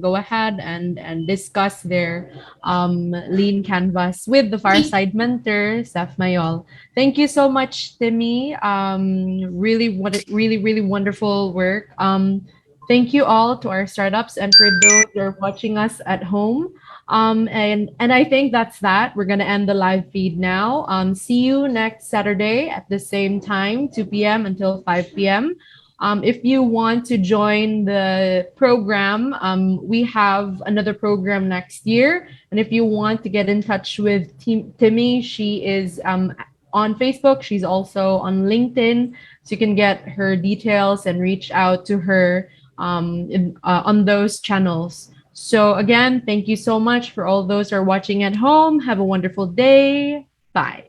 go ahead and discuss their lean canvas with the fireside mentor, Saf Mayol. Thank you so much, Timmy. Really wonderful work. Thank you all to our startups and for those who are watching us at home. And I think that's that. We're gonna end the live feed now. See you next Saturday at the same time, 2 p.m. until 5 p.m. If you want to join the program, we have another program next year. And if you want to get in touch with Timmy, she is on Facebook. She's also on LinkedIn. So you can get her details and reach out to her on those channels. So again, thank you so much for all those who are watching at home. Have a wonderful day. Bye.